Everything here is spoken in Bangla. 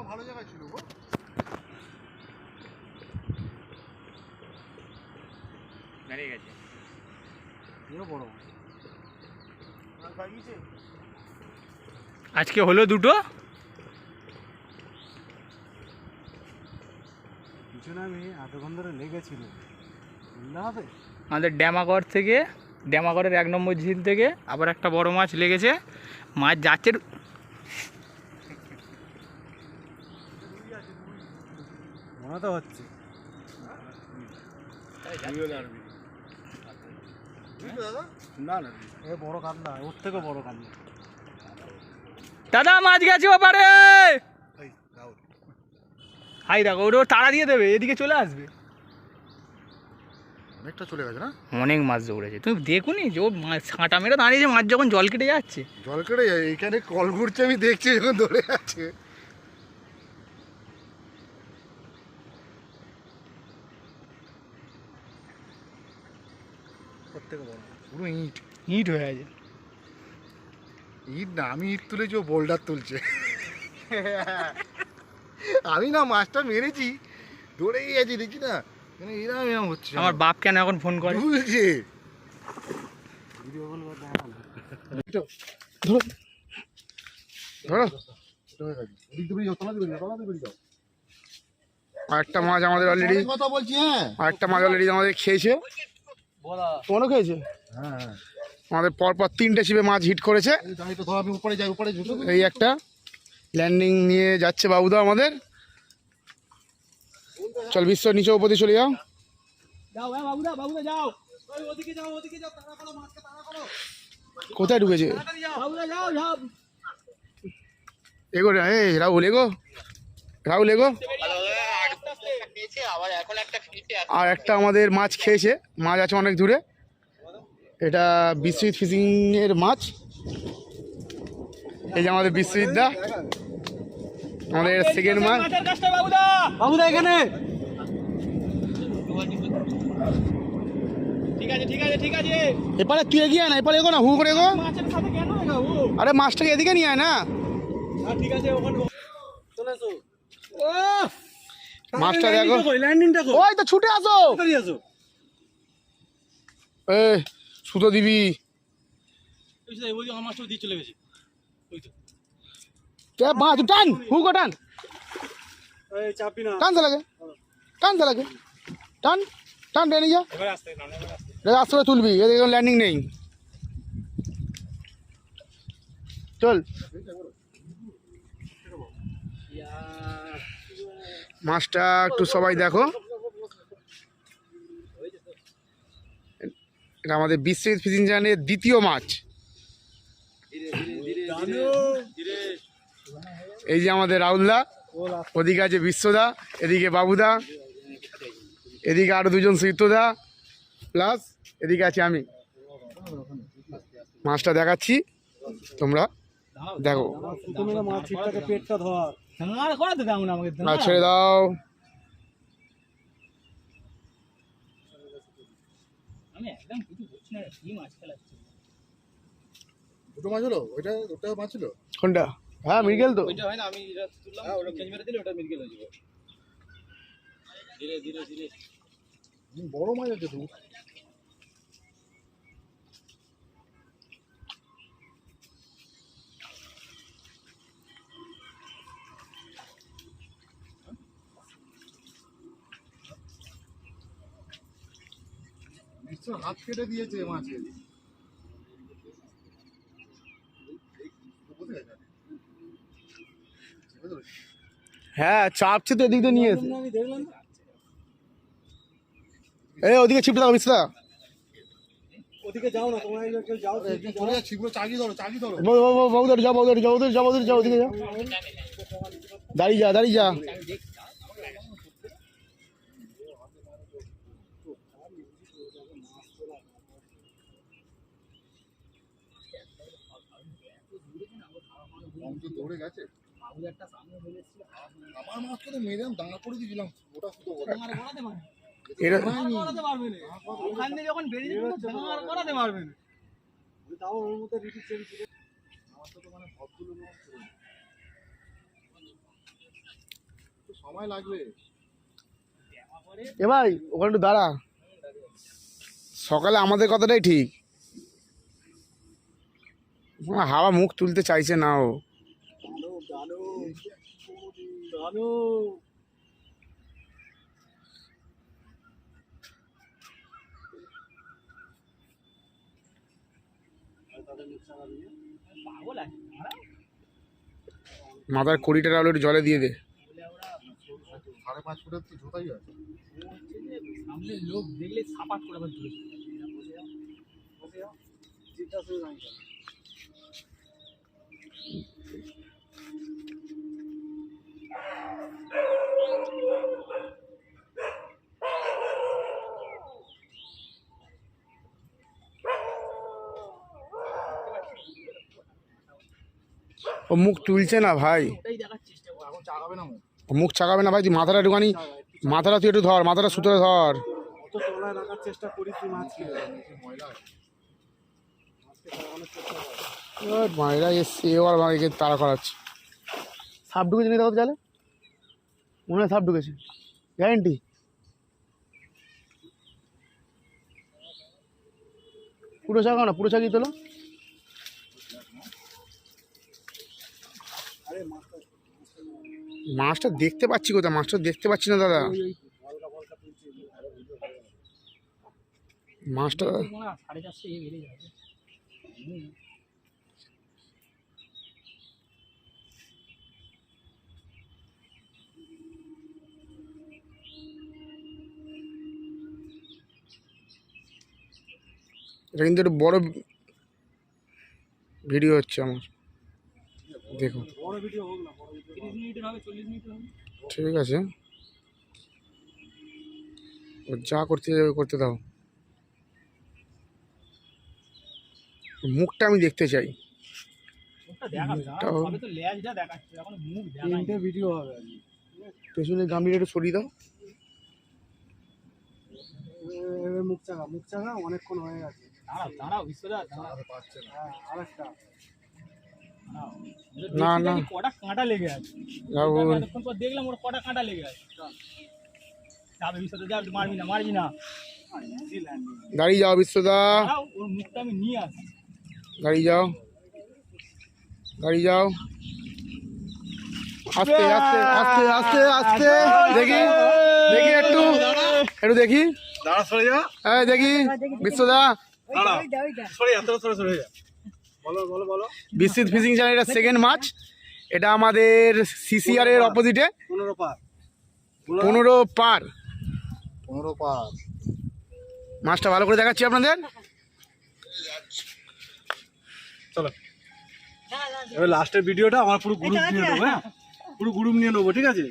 ভালো জায়গায় ছিল গো। দাঁড়িয়ে গেছে। বড় আজকে হলো দুটো। পিছনে আমি এতক্ষণ ধরে লেগেছিল হবে আমাদের ড্যামাগড় থেকে, ড্যামাগড়ের 1 নম্বর ঝিল থেকে আবার একটা বড় মাছ লেগেছে। মাছ যাচ্ছে, মনে তো হচ্ছে না না বড় কান্না, ওর থেকেও বড় কান্না। দাদা মাছ গেছে ওপারে, হাই দেখো ওর তাড়া দিয়ে দেবে, এদিকে চলে আসবে। অনেকটা চলে গেছে না, অনেক মাছ দৌড়েছে। তুমি দেখুনি যে ও ছাঁটা মেরে দাঁড়িয়েছে, মাছ যখন জল কেটে যাচ্ছে, জল কেটে যায় এখানে কল ঘুরছে, আমি দেখছি যখন দৌড়ে যাচ্ছে। পুরো ইট ইট হয়ে আছে। ইট না, আমি ইট তুলেছি, ও বোল্ডার তুলছে। আমি না মাছটা মেরেছি, দৌড়েই গেছি, দেখি না এরকম এরকম হচ্ছে। আমার বাপ কেন এখন ফোন করে বুঝছে। আরেকটা মাছ আমাদের অলরেডি, কথা বলছি। হ্যাঁ, আরেকটা মাছ অলরেডি আমাদের খেয়েছে, কোনো খেয়েছে। হ্যাঁ, আমাদের পরপর 3টে ছিপে মাছ হিট করেছে। এই একটা ল্যান্ডিং নিয়ে যাচ্ছে বাবুদা আমাদের। চল বিশ্ব নিচে উপরে চলে যাও। কোথায় ঢুকেছে এগো? এই রাহুল এগো, রাহুল এগো। আর একটা আমাদের মাছ খেয়েছে, মাছ আছে অনেক দূরে। এটা বিশ্বজিৎ ফিশিং এর মাছ। এই যে আমাদের বিশ্বজিৎ দা, আমাদের সেকেন্ড মাছ। বাবুদা এখানে, এপারে তুই এগিয়ে আয় না, এপারে এগো না, হু করে এগো। আরে মাছটাকে এদিকে নিয়ে আয় না। মাছটা দেখো, ওই তো ছুটে আসো। এই সুতো দিবি, টান হুকো টান, টান চালাকে, টান চালাকে, টান টান টেনে যা, আস্তে করে তুলবি, এদিকে ল্যান্ডিং নেই। চল, মাছটা একটু সবাই দেখো। এটা আমাদের বিশ্বজিৎ ফিশিং চ্যানেলের দ্বিতীয় মাছ। এই যে আমাদের রাহুলদা, ওদিকে আছে বিশ্বদা, এদিকে বাবুদা, এদিকে আরো দুজন সৈত্যদা, প্লাস এদিকে আছে আমি। মাছটা দেখাচ্ছি, তোমরা দেখো। ছেড়ে দাও। দুটো মাছ হলো, ওইটা ওটা মাছ ছিল কোনটা? হ্যাঁ মৃগেল তো, ওইটা হয় না, আমি এটা তুললাম, ওটা চেঞ্জ মেরে দিলে ওটা মৃগেল হয়ে যাবে। ধীরে ধীরে ধীরে, বড় মাছ আছে তো। হাত কেটে দিয়েছে মাছের। হ্যাঁ চাপছে তো, এদিক দিয়ে নিয়ে এসে। এই ওদিকে ছিপটা দাও বিস্তা, ওদিকে যাও না তোমরা, যাও চলে যাচ্ছি, পুরো চাগি ধরো, চাগি ধরো। বাবুদারি যাও, বাবুদারি যাও, ওদিকে যাও, ওদিকে যাও, ওদিকে যাও, দাঁড়িয়ে যা, দাঁড়িয়ে যা। দৌড়ে গেছে আমার মাছটা তো মেরে দাঁড়া করে দিয়েছিলাম, ওটা শুধু যখন বেরিয়ে করাতে পারবে না। তাও ওর মধ্যে রিপিট চেঞ্জ ছিল। আমার তো মানে ভদ্রলোক সময় লাগবে। এ ভাই ওখানে একটু দাঁড়া, সকালে আমাদের কথাটাই ঠিক, হাওয়া মুখ তুলতে চাইছে না ও। মাথার কুড়িটা ডাবল একটু জলে দিয়ে দে। 5.5 ফুটের তো জোতাই আছে। সামনে লোক দেখলে সাপাট করে আবার দূরে ও মুখ তুলছে না ভাই, ওটাই দেখার চেষ্টা করো। এখন চাগাবে না ও মুখ চাকাবে না ভাই, তুই মাথাটা একটুখানি, মাথাটা তুই একটু ধর, মাথাটা সুতরে ধর। অত তলায় রাখার চেষ্টা করি তুই মাছকে ময়লা মায়েরা এসছে এবার আমাকে তাড়া করাচ্ছে। সাপ ঢুকেছে নি দেখো জালে, মনে হয় সাপ ঢুকেছে, গ্যারেন্টি। পুরো ছাগা না, পুরো ছাগি তোলো। মাছটা দেখতে পাচ্ছি কোথায়, মাছটা দেখতে পাচ্ছি না দাদা, মাছটা 4.5 বেড়ে যাবে। এটা কিন্তু একটু বড় ভিডিও হচ্ছে আমার, দেখুন। 30 মিনিটের হবে, 40 মিনিটের হবে। ঠিক আছে, ও যা করতে যাবে করতে দাও, মুখটা আমি দেখতে চাই। মুখটা দেখাবে না, তবে তো লেজটা দেখাচ্ছে, এখন মুখ দেখায়। 3টে ভিডিও হবে আজকে। পেছনে গামলিটা একটু সরিয়ে দাও। মুখ চাগা অনেকক্ষণ হয়ে গেছে। দাঁড়াও বিশ্বদা, দাঁড়াও। পাচ্ছে না। হ্যাঁ আরেকটা না না কটা কাঁটা লেগে আছে, রাহুল, এতক্ষণ পর দেখলাম ওর কটা কাঁটা লেগে আছে। যাবে বিশ্বদা, যাবে, মারবি না, মারবি না। দাঁড়িয়ে যাও বিশ্বদা, দাঁড়াও, ওর মুখটা আমি নিয়ে আসি। দাঁড়িয়ে যাও, দাঁড়িয়ে যাও, আস্তে আস্তে আস্তে আস্তে আস্তে, দেখি দেখি একটু একটু দেখি, দাঁড়া সরে যা। এই দেখি বিশ্বদা, দাঁড়া সরে যা, তোরা সরে যা। বলো বলো বলো। বিশ্বজিৎ ফিশিং চ্যানেল, এটা সেকেন্ড মাছ, এটা আমাদের সিসিআর এর অপোজিটে 15 পার 15 পার। 15 পার। মাছটা ভালো করে দেখাচ্ছি আপনাদের। চলো এবার লাস্টের ভিডিওটা আমার পুরো গ্রুপ নিয়ে নেবো। হ্যাঁ পুরো গ্রুপ নিয়ে নেবো, ঠিক আছে।